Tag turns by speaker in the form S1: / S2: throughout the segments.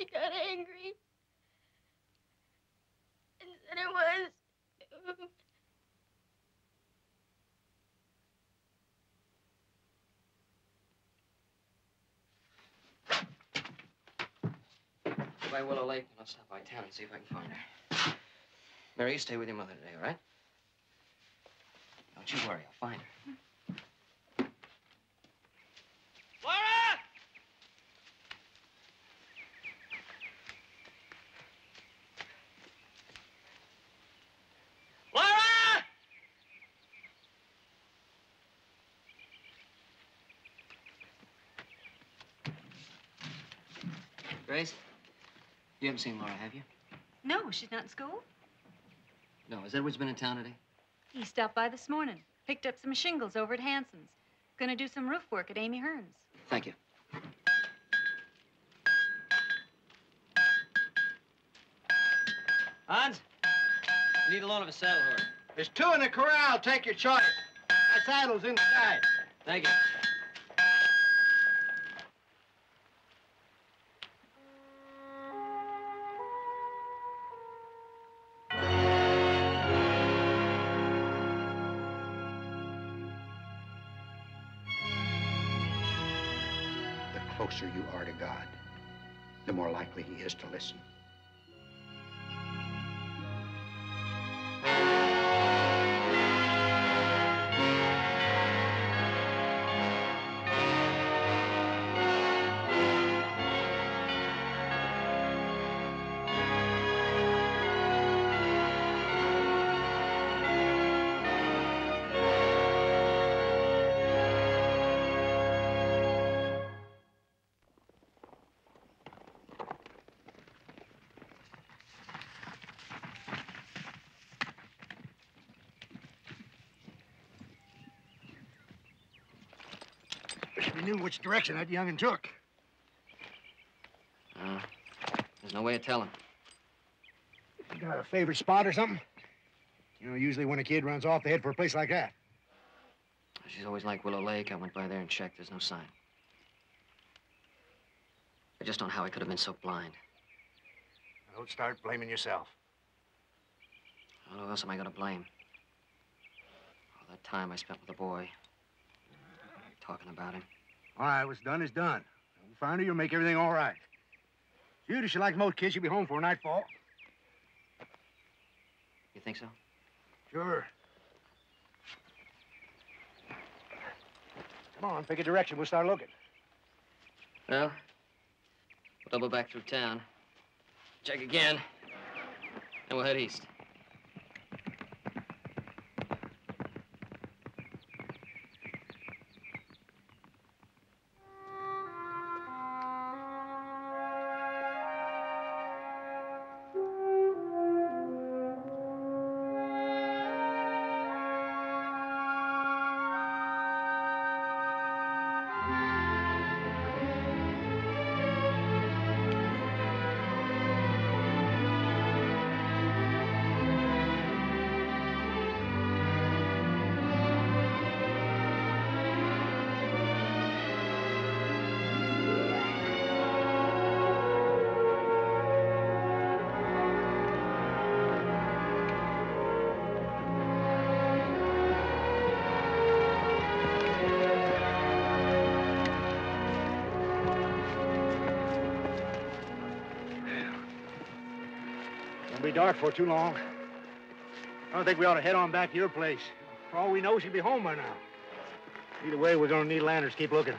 S1: She got angry and said it was.
S2: Go by Willow Lake, and I'll stop by town and see if I can find her. Mary, you stay with your mother today, all right? Don't you worry, I'll find her. Laura! Laura! Grace, you haven't seen Laura, have you?
S3: No, she's not in school.
S2: No, has Edwards been in town today?
S3: He stopped by this morning. Picked up some shingles over at Hanson's. Gonna do some roof work at Amy Hearn's.
S2: Thank you. Hans, I need a loan of a saddle horse.
S4: There's 2 in the corral. Take your choice. My saddle's inside.
S2: Thank you.
S5: The closer you are to God, the more likely he is to listen.
S4: You knew which direction that young'un took.
S2: There's no way of telling.
S4: You got a favorite spot or something? You know, usually when a kid runs off, they head for a place like that.
S2: She's always like Willow Lake. I went by there and checked. There's no sign. I just don't know how I could have been so blind.
S4: Don't start blaming yourself.
S2: Who else am I gonna blame? All that time I spent with the boy, talking about him.
S4: All right, what's done is done. We'll find her, you'll make everything all right. Judy, she likes most kids, she'll be home for nightfall.
S2: You think so?
S4: Sure. Come on, pick a direction. We'll start looking.
S2: Well, we'll double back through town, check again, and we'll head east.
S4: Won't be dark for too long. I don't think we ought to head on back to your place. For all we know, she'll be home by now. Either way, we're gonna need lanterns. Keep looking.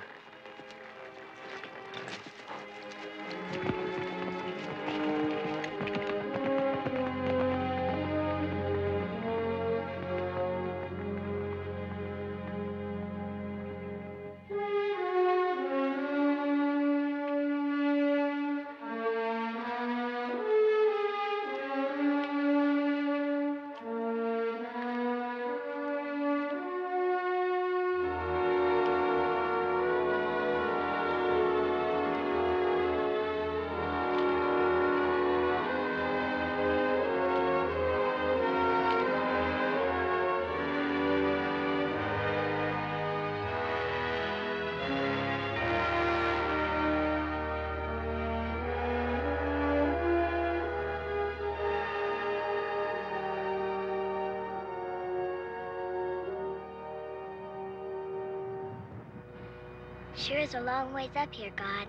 S6: Sure is a long ways up here, God.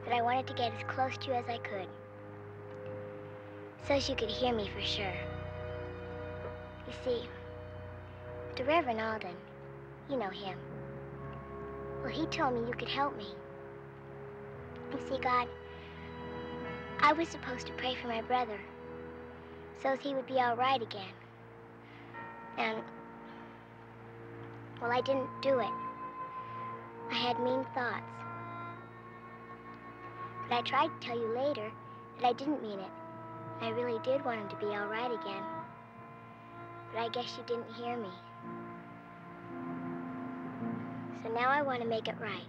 S6: But I wanted to get as close to you as I could. So as you could hear me for sure. You see, the Reverend Alden, you know him. Well, he told me you could help me. You see, God, I was supposed to pray for my brother so as he would be all right again. And, well, I didn't do it. I had mean thoughts. But I tried to tell you later that I didn't mean it. I really did want him to be all right again. But I guess you didn't hear me. So now I want to make it right.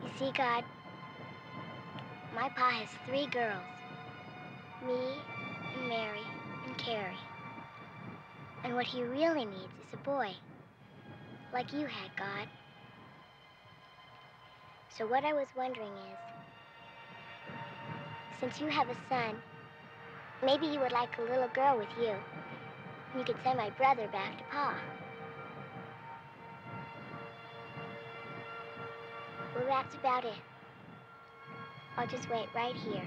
S6: You see, God, my pa has 3 girls. Me, and Mary, and Carrie. And what he really needs is a boy. Like you had, God. So what I was wondering is, since you have a son, maybe you would like a little girl with you. And you could send my brother back to Pa. Well, that's about it. I'll just wait right here.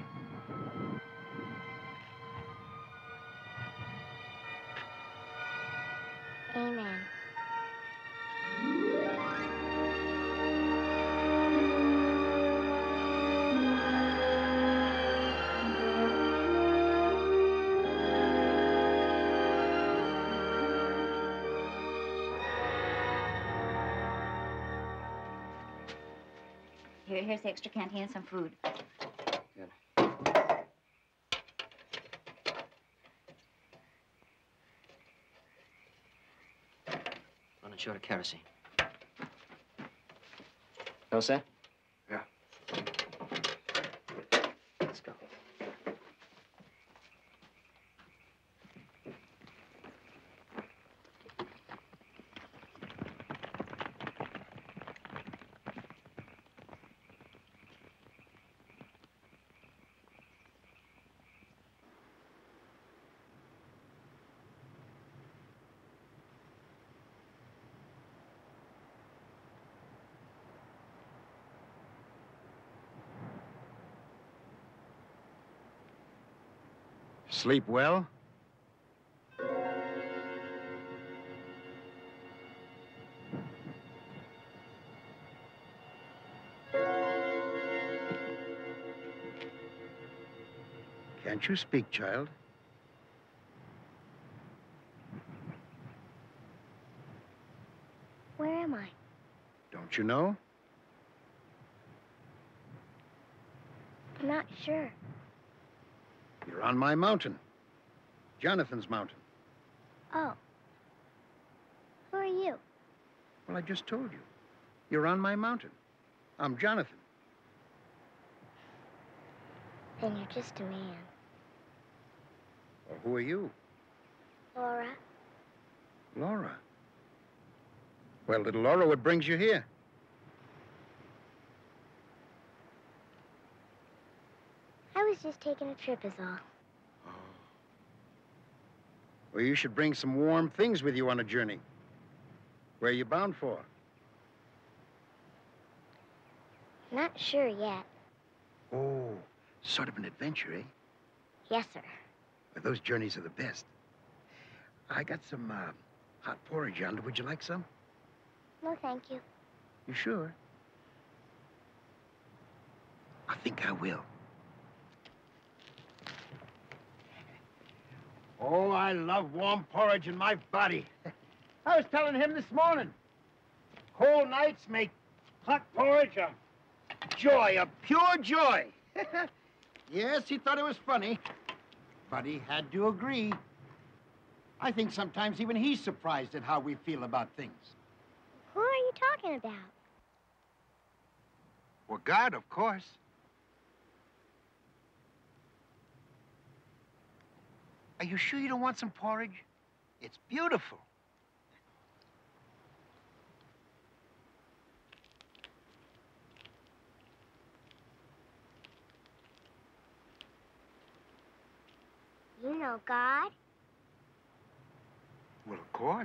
S6: Amen.
S7: Here's the extra canteen and some food.
S2: Good. Run it short of kerosene. All set?
S5: Yeah.
S2: Let's go.
S4: Sleep well? Can't you speak, child?
S6: Where am I?
S4: Don't you know?
S6: I'm not sure.
S4: You're on my mountain. Jonathan's mountain.
S6: Oh. Who are you?
S4: Well, I just told you. You're on my mountain. I'm Jonathan.
S6: Then you're just a man.
S4: Well, who are you?
S6: Laura.
S4: Laura. Well, little Laura, what brings you here?
S6: I was just taking a trip is all.
S4: Well, you should bring some warm things with you on a journey. Where are you bound for?
S6: Not sure yet.
S4: Oh, sort of an adventure, eh?
S6: Yes, sir.
S4: Well, those journeys are the best. I got some hot porridge yonder. Would you like some?
S6: No, thank you.
S4: You sure? I think I will. Oh, I love warm porridge in my body. I was telling him this morning. Cold nights make hot porridge a joy, a pure joy. Yes, he thought it was funny, but he had to agree. I think sometimes even he's surprised at how we feel about things.
S6: Who are you talking about?
S4: Well, God, of course. Are you sure you don't want some porridge? It's beautiful.
S6: You know God?
S4: Well, of course.